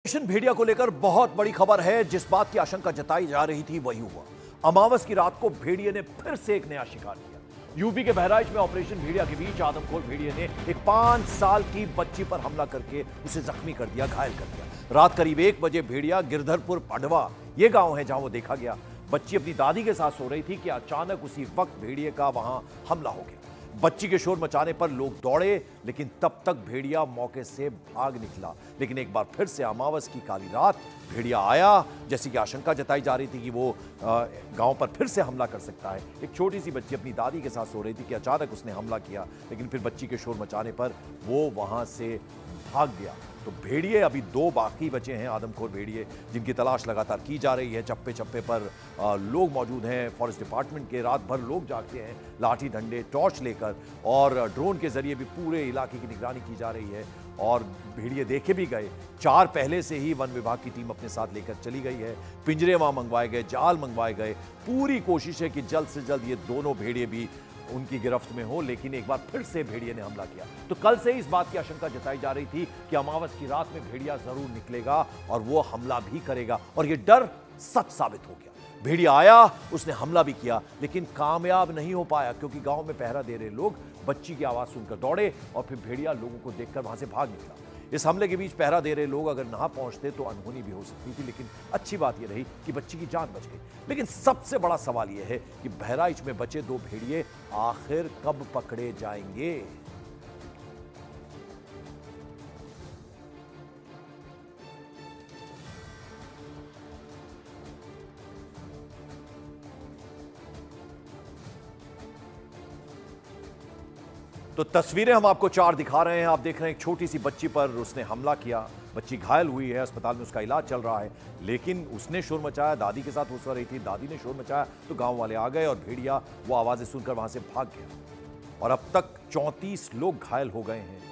Operation भेड़िया को लेकर बहुत बड़ी खबर है। जिस बात की आशंका जताई जा रही थी वही हुआ। अमावस की रात को भेड़िए ने फिर से एक नया शिकार किया। यूपी के बहराइच में ऑपरेशन भेड़िया के बीच आदमखोर भेड़िए ने एक 5 साल की बच्ची पर हमला करके उसे जख्मी कर दिया, घायल कर दिया। रात करीब 1 बजे भेड़िया गिरधरपुर पांडवा ये गांव है जहां वो देखा गया। बच्ची अपनी दादी के साथ सो रही थी कि अचानक उसी वक्त भेड़िए का वहां हमला हो गया। बच्ची के शोर मचाने पर लोग दौड़े, लेकिन तब तक भेड़िया मौके से भाग निकला। लेकिन एक बार फिर से अमावस की काली रात भेड़िया आया। जैसी कि आशंका जताई जा रही थी कि वो गांव पर फिर से हमला कर सकता है। एक छोटी सी बच्ची अपनी दादी के साथ सो रही थी कि अचानक उसने हमला किया, लेकिन फिर बच्ची के शोर मचाने पर वो वहां से भाग गया। तो भेड़िए अभी 2 बाकी बचे हैं, आदमखोर भेड़िए, जिनकी तलाश लगातार की जा रही है। चप्पे चप्पे पर लोग मौजूद हैं। फॉरेस्ट डिपार्टमेंट के रात भर लोग जागते हैं लाठी डंडे टॉर्च लेकर, और ड्रोन के जरिए भी पूरे इलाके की निगरानी की जा रही है। और भेड़िए देखे भी गए। 4 पहले से ही वन विभाग की टीम अपने साथ लेकर चली गई है। पिंजरे वहां मंगवाए गए, जाल मंगवाए गए। पूरी कोशिश है कि जल्द से जल्द ये दोनों भेड़िए भी उनकी गिरफ्त में हो। लेकिन एक बार फिर से भेड़िए ने हमला किया। तो कल से इस बात की आशंका जताई जा रही थी कि अमावस की रात में भेड़िया जरूर निकलेगा और वो हमला भी करेगा, और ये डर सच साबित हो गया। भेड़िया आया, उसने हमला भी किया, लेकिन कामयाब नहीं हो पाया, क्योंकि गांव में पहरा दे रहे लोग बच्ची की आवाज सुनकर दौड़े और फिर भेड़िया लोगों को देखकर वहां से भाग निकला। इस हमले के बीच पहरा दे रहे लोग अगर ना पहुंचते तो अनहोनी भी हो सकती थी, लेकिन अच्छी बात यह रही कि बच्ची की जान बच गई। लेकिन सबसे बड़ा सवाल यह है कि बहराइच में बचे 2 भेड़िए आखिर कब पकड़े जाएंगे। तो तस्वीरें हम आपको 4 दिखा रहे हैं। आप देख रहे हैं एक छोटी सी बच्ची पर उसने हमला किया। बच्ची घायल हुई है, अस्पताल में उसका इलाज चल रहा है, लेकिन उसने शोर मचाया। दादी के साथ वो सो रही थी, दादी ने शोर मचाया तो गांव वाले आ गए और भेड़िया वो आवाजें सुनकर वहां से भाग गया। और अब तक 34 लोग घायल हो गए हैं।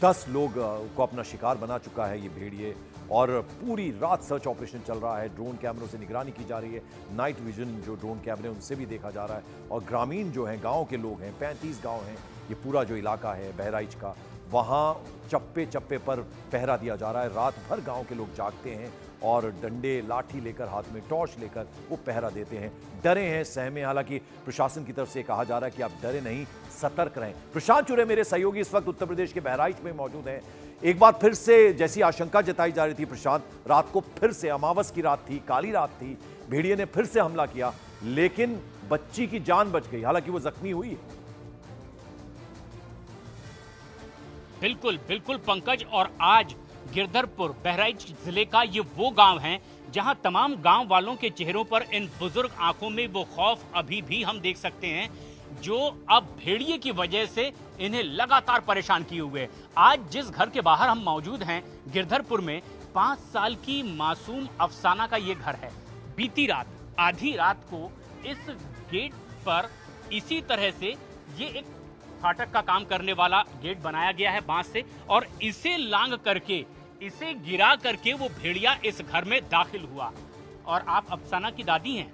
10 लोग को अपना शिकार बना चुका है ये भेड़िए, और पूरी रात सर्च ऑपरेशन चल रहा है। ड्रोन कैमरों से निगरानी की जा रही है। नाइट विजन जो ड्रोन कैमरे उनसे भी देखा जा रहा है। और ग्रामीण जो हैं, गांव के लोग हैं, 35 गांव हैं, ये पूरा जो इलाका है बहराइच का, वहां चप्पे चप्पे पर पहरा दिया जा रहा है। रात भर गांव के लोग जागते हैं और डंडे लाठी लेकर, हाथ में टॉर्च लेकर वो पहरा देते हैं। डरे हैं, सहमे। हालांकि प्रशासन की तरफ से कहा जा रहा है कि आप डरे नहीं, सतर्क रहें। प्रशांत चुरे मेरे सहयोगी इस वक्त उत्तर प्रदेश के बहराइच में मौजूद हैं। एक बार फिर से जैसी आशंका जताई जा रही थी प्रशांत, रात को फिर से अमावस की रात थी, काली रात थी, भेड़िए ने फिर से हमला किया, लेकिन बच्ची की जान बच गई, हालांकि वो जख्मी हुई है। बिल्कुल बिल्कुल पंकज, और आज गिरधरपुर बहराइच जिले का ये वो गांव है जहां तमाम गांव वालों के चेहरों पर, इन बुजुर्ग आंखों में वो खौफ अभी भी हम देख सकते हैं, जो अब भेड़िए की वजह से इन्हें लगातार परेशान किए हुए। आज जिस घर के बाहर हम मौजूद हैं गिरधरपुर में, 5 साल की मासूम अफसाना का ये घर है। बीती रात आधी रात को इस गेट पर इसी तरह से ये एक फाटक का काम करने वाला गेट बनाया गया है बांस से, और इसे लांग करके, इसे गिरा करके वो भेड़िया इस घर में दाखिल हुआ। और आप अफसाना की दादी हैं,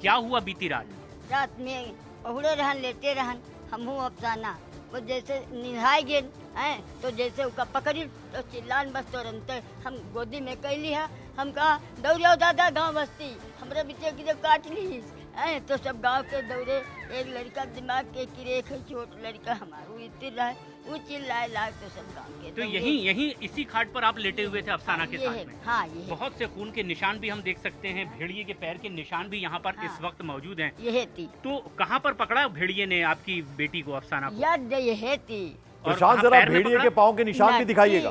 क्या हुआ बीती रात? रात में उड़े रहन, लेटे रहन, हमहू अफसाना वो जैसे निहाय गेन हैं, तो जैसे उसका पकड़ी तो चिल्लान बस तुरंत हम गोदी में कैली है। हम कहा दौड़ो दादा गांव बस्ती, हमारे बच्चे की जब काट ली हैं, तो सब गांव के दौड़े। एक लड़का दिमाग के किरेक है, छोट लड़का हमारा इतर रहा है, वो चिल्लाए लाग तो सब गांव के। तो यही इसी खाट पर आप लेटे हुए थे अफसाना के साथ में? हाँ, ये बहुत से खून के निशान भी हम देख सकते हैं, भेड़िए के पैर के निशान भी यहाँ पर हाँ, इस वक्त मौजूद हैं। ये थी। तो कहाँ पर पकड़ा भेड़िए ने आपकी बेटी को, अफसाना को? याद ये थी। प्रशांत जरा भेड़िए के पाँव के निशान भी दिखाइएगा।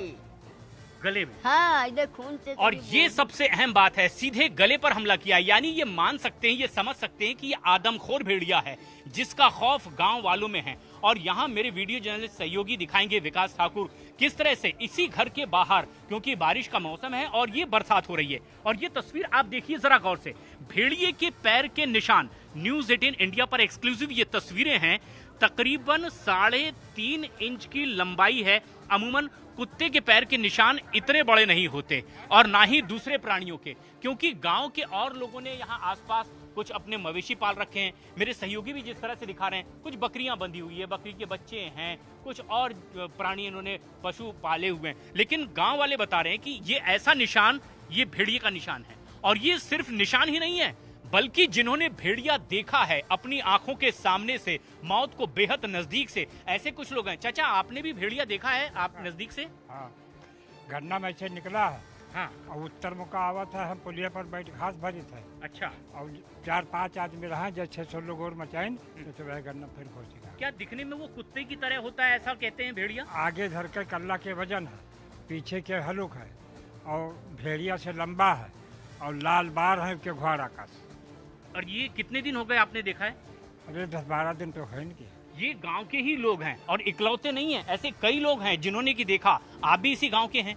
गले में। हाँ, इधर खून से। और ये सबसे अहम बात है, सीधे गले पर हमला किया। यानी ये मान सकते हैं, ये समझ सकते हैं कि ये आदमखोर भेड़िया है जिसका खौफ गांव वालों में है। और यहाँ मेरे वीडियो जर्नलिस्ट सहयोगी दिखाएंगे विकास ठाकुर, किस तरह से इसी घर के बाहर, क्योंकि बारिश का मौसम है और ये बरसात हो रही है, और ये तस्वीर आप देखिए जरा गौर से, भेड़िए के पैर के निशान। न्यूज 18 इंडिया पर एक्सक्लूसिव ये तस्वीरें हैं। तकरीबन 3.5 इंच की लंबाई है। अमूमन कुत्ते के पैर के निशान इतने बड़े नहीं होते, और ना ही दूसरे प्राणियों के, क्योंकि गांव के और लोगों ने यहाँ आसपास कुछ अपने मवेशी पाल रखे हैं। मेरे सहयोगी भी जिस तरह से दिखा रहे हैं, कुछ बकरियां बंधी हुई है, बकरी के बच्चे हैं, कुछ और प्राणी इन्होंने पशु पाले हुए हैं। लेकिन गांव वाले बता रहे हैं कि ये ऐसा निशान, ये भेड़िए का निशान है। और ये सिर्फ निशान ही नहीं है, बल्कि जिन्होंने भेड़िया देखा है अपनी आंखों के सामने से, मौत को बेहद नजदीक से, ऐसे कुछ लोग हैं। चाचा, आपने भी भेड़िया देखा है आप नजदीक से? हाँ, गन्ना में से निकला है। हाँ। और उत्तर मुका आवत है, हम पुलिया पर बैठ घास भरी थे। अच्छा। और 4-5 आदमी रहा, जब 600 लोग और मचाइन तो वह गन्ना फिर पहुँचेगा। क्या दिखने में वो कुत्ते की तरह होता है, ऐसा कहते हैं भेड़िया? आगे धर के कल्ला के वजन है, पीछे के हलुक है, और भेड़िया से लंबा है, और लाल बार है के घोड़ा का। और ये कितने दिन हो गए आपने देखा है? अरे 10-12 दिन तो है इनकी। ये गांव के ही लोग हैं और इकलौते नहीं हैं, ऐसे कई लोग हैं जिन्होंने की देखा। आप भी इसी गांव के हैं।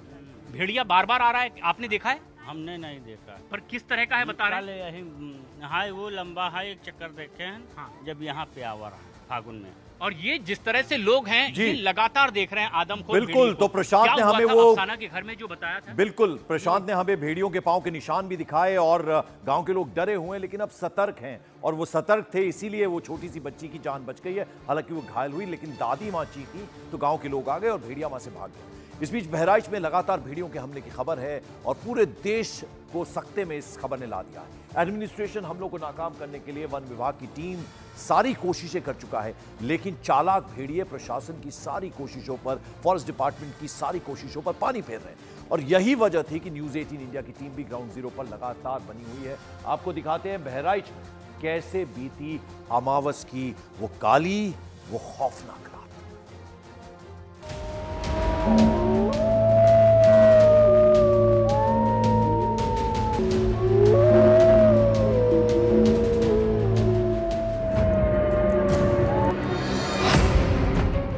भेड़िया बार बार आ रहा है, आपने देखा है? हमने नहीं देखा। पर किस तरह का है बता रहे हैं? यही हाय वो लंबा है, एक चक्कर देखे हैं। हाँ। जब यहाँ पे आवा रहा फागुन में। और ये जिस तरह से लोग हैं, ये लगातार देख रहे हैं आदमखोर। बिल्कुल, तो प्रशांत ने हमें वो अफसाना के घर में जो बताया था, बिल्कुल प्रशांत ने हमें भेड़ियों के पांव के निशान भी दिखाए, और गांव के लोग डरे हुए हैं लेकिन अब सतर्क हैं। और वो सतर्क थे, इसीलिए वो छोटी सी बच्ची की जान बच गई है। हालांकि वो घायल हुई, लेकिन दादी मां चीखी तो गांव के लोग आ गए और भेड़िया वहां से भाग गए। इस बीच बहराइच में लगातार भेड़ियों के हमले की खबर है और पूरे देश को सख्ते में इस खबर ने ला दिया है। एडमिनिस्ट्रेशन हमलों को नाकाम करने के लिए वन विभाग की टीम सारी कोशिशें कर चुका है, लेकिन चालाक भेड़िए प्रशासन की सारी कोशिशों पर, फॉरेस्ट डिपार्टमेंट की सारी कोशिशों पर पानी फेर रहे हैं। और यही वजह थी कि न्यूज 18 इंडिया की टीम भी ग्राउंड जीरो पर लगातार बनी हुई है। आपको दिखाते हैं बहराइच में कैसे बीती अमावस की वो काली, वो खौफनाक रात।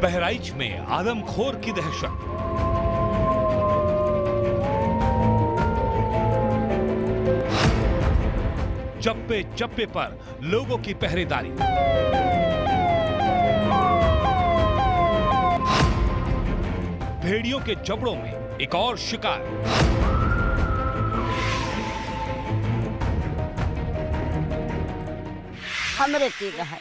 बहराइच में आदमखोर की दहशत। चप्पे चप्पे पर लोगों की पहरेदारी। भेड़ियों के जबड़ों में एक और शिकार। हमरे तीर है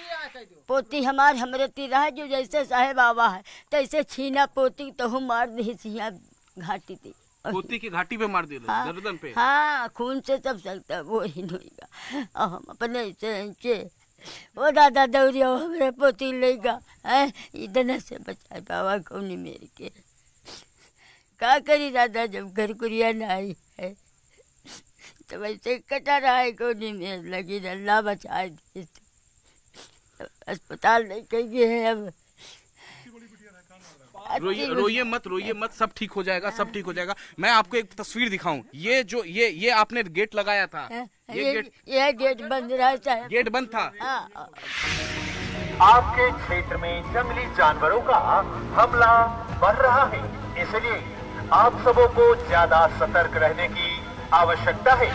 पोती हमार, हमरे तीर है जो जैसे साहेब बाबा है तैसे छीना पोती तो हम मार दी सिया घाटी थी। पोती की घाटी पे मार दिया, हाँ, गर्दन पे। हाँ, खून से सब सकता वो ही नहीं। हम अपने से वो दादा दौड़िया हमरे पोती लेगा है, इधर से बचाए बाबा कौनी मेरे के। क्या करी दादा, जब घर कुरिया न आई है तो वैसे कटा रहा है, कौनी मेरे लगी, अल्लाह बचाए दी। अस्पताल नहीं कहीं है अब। रोइए मत, रोइए मत, सब ठीक हो जाएगा, सब ठीक हो जाएगा। मैं आपको एक तस्वीर दिखाऊं। ये जो ये आपने गेट लगाया था, ये गेट बंद रहा है। गेट बंद था। आपके क्षेत्र में जंगली जानवरों का हमला बढ़ रहा है, इसलिए आप सबों को ज्यादा सतर्क रहने की आवश्यकता है।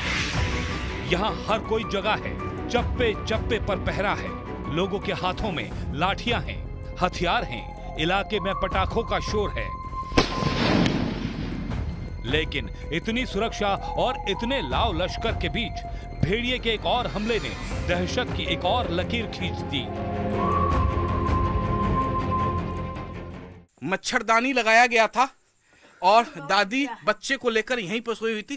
यहाँ हर कोई जगह है, चप्पे चप्पे पर पहरा है, लोगों के हाथों में लाठियां हैं, हथियार हैं, इलाके में पटाखों का शोर है। लेकिन इतनी सुरक्षा और इतने लाव लश्कर के बीच भेड़िए के एक और हमले ने दहशत की एक और लकीर खींच दी। मच्छरदानी लगाया गया था और दादी बच्चे को लेकर यहीं पर सोई हुई थी।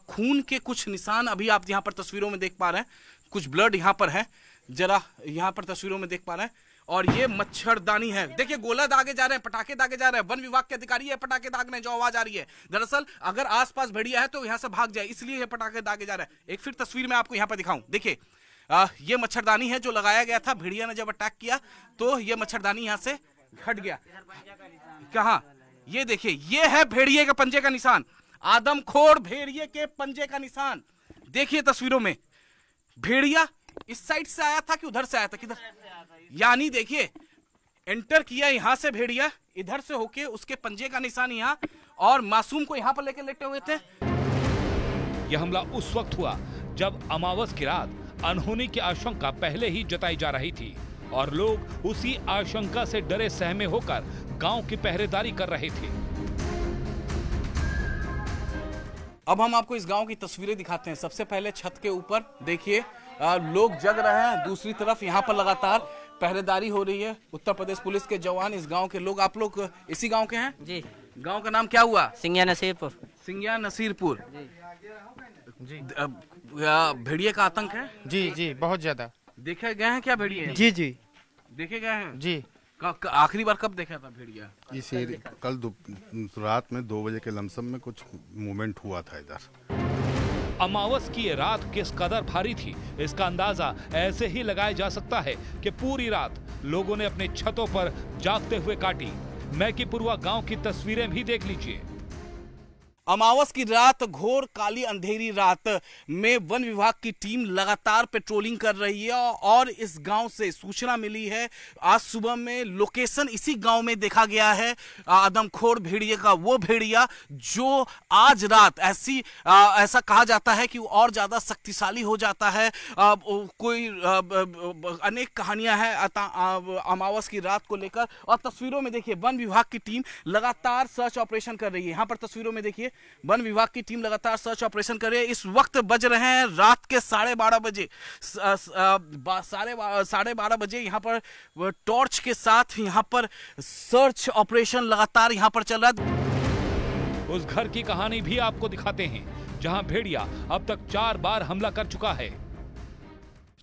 खून के कुछ निशान अभी आप यहाँ पर तस्वीरों में देख पा रहे हैं, कुछ ब्लड यहाँ पर है, जरा यहाँ पर तस्वीरों में देख पा रहे हैं। और ये मच्छरदानी है, देखिए गोला दागे जा रहे हैं, पटाखे दागे जा रहे हैं। वन विभाग के अधिकारी है पटाखे दाग रहे हैं, जो आवाज आ रही है। दरअसल अगर आसपास भेड़िया है तो यहाँ से भाग जाए, इसलिए ये पटाखे दागे जा रहे हैं। एक फिर तस्वीर में आपको यहाँ पर दिखाऊं, देखिए ये मच्छरदानी है जो लगाया गया था। भेड़िया ने जब अटैक किया तो ये मच्छरदानी यहाँ से हट गया। कहाँ, ये देखिए, ये है भेड़िए के पंजे का निशान, आदमखोर भेड़िए के पंजे का निशान। देखिए तस्वीरों में, भेड़िया इस साइड से आया था कि उधर से आया था, किधर, यानी देखिए एंटर किया यहां से भेड़िया, इधर से होके उसके पंजे का निशान यहाँ, और मासूम को यहाँ पर लेकर लेटे हुए थे। यह हमला उस वक्त हुआ जब अमावस की रात अनहोनी की आशंका पहले ही जताई जा रही थी और लोग उसी आशंका से डरे सहमे होकर गांव की पहरेदारी कर रहे थे। अब हम आपको इस गांव की तस्वीरें दिखाते हैं। सबसे पहले छत के ऊपर देखिए लोग जग रहे हैं। दूसरी तरफ यहाँ पर लगातार पहरेदारी हो रही है। उत्तर प्रदेश पुलिस के जवान, इस गांव के लोग, आप लोग इसी गांव के हैं? जी। गांव का नाम क्या हुआ? सिंगिया नसीरपुर। सिंगिया नसीरपुर जी। भेड़िए का आतंक है? जी जी, बहुत ज्यादा। देखे गए हैं क्या भेड़िए? जी जी, देखे गए हैं जी। आखिरी बार कब देखा था भेड़िया? इस कल रात में 2 बजे के लमसम में कुछ मूवमेंट हुआ था इधर। अमावस की ये रात किस कदर भारी थी, इसका अंदाजा ऐसे ही लगाया जा सकता है कि पूरी रात लोगों ने अपने छतों पर जागते हुए काटी। मैकीपुरवा गांव की तस्वीरें भी देख लीजिए। अमावस की रात, घोर काली अंधेरी रात में वन विभाग की टीम लगातार पेट्रोलिंग कर रही है और इस गांव से सूचना मिली है। आज सुबह में लोकेशन इसी गांव में देखा गया है। आदमखोर भेड़िए का वो भेड़िया जो आज रात ऐसा कहा जाता है कि और ज्यादा शक्तिशाली हो जाता है। कोई अनेक कहानियां हैं अमावस की रात को लेकर। और तस्वीरों में देखिए वन विभाग की टीम लगातार सर्च ऑपरेशन कर रही है। यहाँ पर तस्वीरों में देखिए वन विभाग की टीम लगातार सर्च ऑपरेशन कर रही है। इस वक्त बज रहे हैं रात के 12:30 बजे। 12:30 बजे यहाँ पर टॉर्च के साथ यहाँ पर सर्च ऑपरेशन लगातार यहाँ पर चल रहा है। उस घर की कहानी भी आपको दिखाते हैं जहां भेड़िया अब तक 4 बार हमला कर चुका है।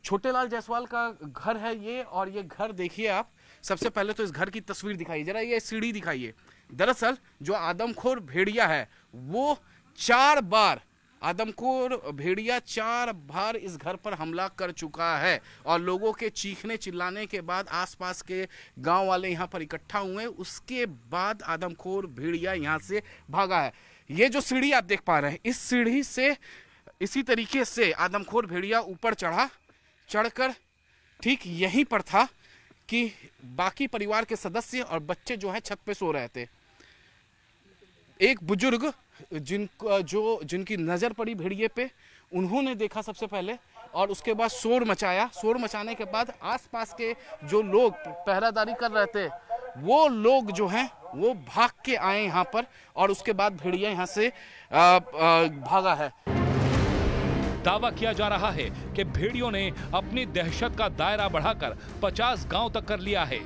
छोटेलाल जायसवाल का घर है ये, और ये घर देखिए आप। सबसे पहले तो इस घर की तस्वीर दिखाइए जरा, ये सीढ़ी दिखाइए। दरअसल जो आदमखोर भेड़िया है वो 4 बार, आदमखोर भेड़िया 4 बार इस घर पर हमला कर चुका है। और लोगों के चीखने चिल्लाने के बाद आसपास के गांव वाले यहां पर इकट्ठा हुए। उसके बाद आदमखोर भेड़िया यहां से भागा है। ये जो सीढ़ी आप देख पा रहे हैं, इस सीढ़ी से इसी तरीके से आदमखोर भेड़िया ऊपर चढ़कर ठीक यहीं पर था कि बाकी परिवार के सदस्य और बच्चे जो हैं छत पे सो रहे थे। एक बुजुर्ग जिनकी नजर पड़ी भेड़िए पे, उन्होंने देखा सबसे पहले और उसके बाद शोर मचाया। शोर मचाने के बाद आसपास के जो लोग पहरादारी कर रहे थे वो लोग जो हैं वो भाग के आए यहाँ पर, और उसके बाद भेड़िया यहाँ से भागा है। दावा किया जा रहा है कि भेड़ियों ने अपनी दहशत का दायरा बढ़ाकर 50 गांव तक कर लिया है।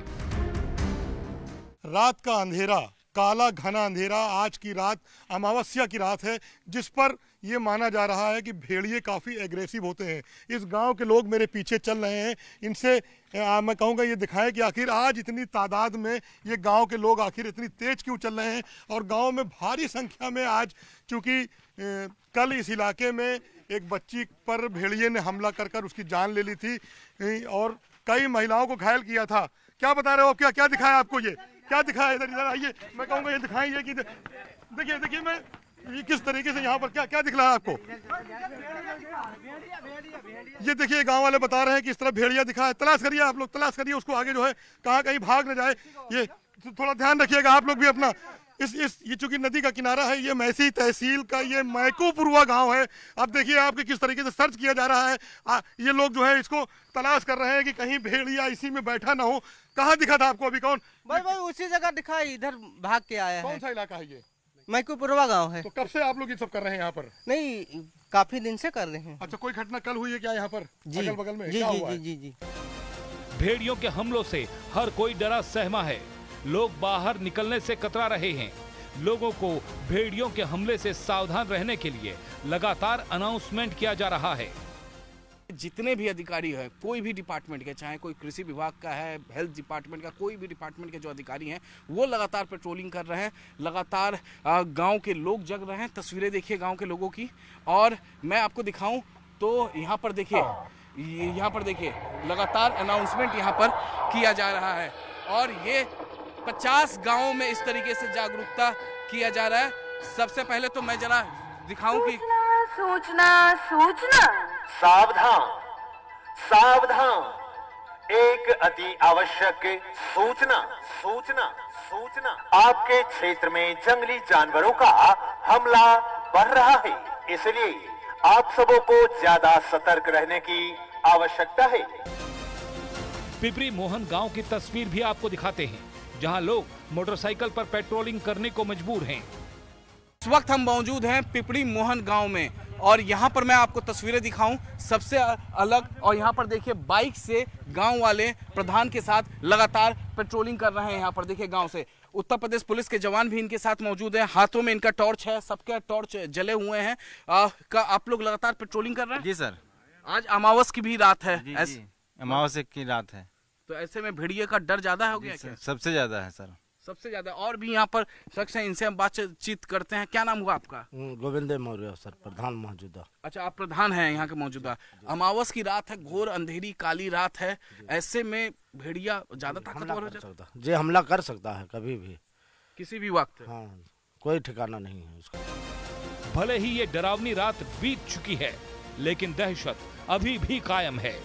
रात का अंधेरा, काला घना अंधेरा, आज की रात अमावस्या की रात है, जिस पर यह माना जा रहा है कि भेड़िए काफ़ी एग्रेसिव होते हैं। इस गांव के लोग मेरे पीछे चल रहे हैं, इनसे मैं कहूँगा ये दिखाएं कि आखिर आज इतनी तादाद में ये गांव के लोग आखिर इतनी तेज क्यों चल रहे हैं। और गांव में भारी संख्या में आज, चूँकि कल इस इलाके में एक बच्ची पर भेड़िए ने हमला कर उसकी जान ले ली थी और कई महिलाओं को घायल किया था। क्या बता रहे हो आप? क्या दिखाया आपको? ये क्या दिखाया? इधर आइए, मैं कहूँगा ये दिखाएं ये कि देखिए मैं ये किस तरीके से यहाँ पर क्या दिख रहा है आपको? ये देखिए गांव वाले बता रहे हैं कि इस तरह भेड़िया दिखा है। तलाश करिए आप लोग, तलाश करिए उसको, आगे जो है कहीं भाग न जाए। ये थोड़ा ध्यान रखिएगा आप लोग भी अपना। ये चूंकि नदी का किनारा है, ये मैसी तहसील का ये मैकीपुरवा गांव है। अब देखिए आपके किस तरीके से सर्च किया जा रहा है। ये लोग जो है इसको तलाश कर रहे हैं कि कहीं भेड़िया इसी में बैठा ना हो। कहाँ दिखा था आपको अभी? कौन भाई उसी जगह दिखा, इधर भाग के आया है। कौन सा इलाका है ये? मैकीपुरवा गांव है। तो कब से आप लोग ये सब कर रहे हैं यहाँ पर? नहीं, काफी दिन से कर रहे हैं। अच्छा, कोई घटना कल हुई है क्या यहाँ पर? जी, अगल बगल में जी, क्या जी, हुआ है? जी। भेड़ियों के हमलों से हर कोई डरा सहमा है। लोग बाहर निकलने से कतरा रहे हैं। लोगों को भेड़ियों के हमले से सावधान रहने के लिए लगातार अनाउंसमेंट किया जा रहा है। जितने भी अधिकारी हैं, कोई भी डिपार्टमेंट के, चाहे कोई कृषि विभाग का है, हेल्थ डिपार्टमेंट का, कोई भी डिपार्टमेंट के जो अधिकारी हैं वो लगातार पेट्रोलिंग कर रहे हैं। लगातार गांव के लोग जग रहे हैं। तस्वीरें देखिए गांव के लोगों की। और मैं आपको दिखाऊं तो यहाँ पर देखिए लगातार अनाउंसमेंट यहाँ पर किया जा रहा है। और ये 50 गांवों में इस तरीके से जागरूकता किया जा रहा है। सबसे पहले तो मैं जरा दिखाऊं कि सूचना सावधान सावधान, एक अति आवश्यक सूचना आपके क्षेत्र में जंगली जानवरों का हमला बढ़ रहा है, इसलिए आप सबों को ज्यादा सतर्क रहने की आवश्यकता है। पिपरी मोहन गांव की तस्वीर भी आपको दिखाते हैं, जहां लोग मोटरसाइकिल पर पेट्रोलिंग करने को मजबूर हैं। इस वक्त हम मौजूद हैं पिपड़ी मोहन गांव में और यहाँ पर मैं आपको तस्वीरें दिखाऊं सबसे अलग। और यहाँ पर देखिए बाइक से गांव वाले प्रधान के साथ लगातार पेट्रोलिंग कर रहे हैं। यहाँ पर देखिए गांव से उत्तर प्रदेश पुलिस के जवान भी इनके साथ मौजूद हैं। हाथों में इनका टॉर्च है, सबके टॉर्च जले हुए हैं। आप लोग लगातार पेट्रोलिंग कर रहे हैं? जी सर। आज अमावस की भी रात है। जी, अमावस की रात है, तो ऐसे में भेड़िए का डर ज्यादा हो गया क्या? सबसे ज्यादा है सर, सबसे ज्यादा। और भी यहाँ पर शख्स हैं, इनसे हम बातचीत करते हैं। क्या नाम हुआ आपका? गोविंद मौर्य सर, प्रधान मौजूदा। अच्छा, आप प्रधान हैं यहाँ के मौजूदा। अमावस की रात है, घोर अंधेरी काली रात है, ऐसे में भेड़िया ज्यादा ताकतवर हो जाता है जी, हमला कर सकता है कभी भी, किसी भी वक्त। हाँ, कोई ठिकाना नहीं है उसका। भले ही ये डरावनी रात बीत चुकी है, लेकिन दहशत अभी भी कायम है।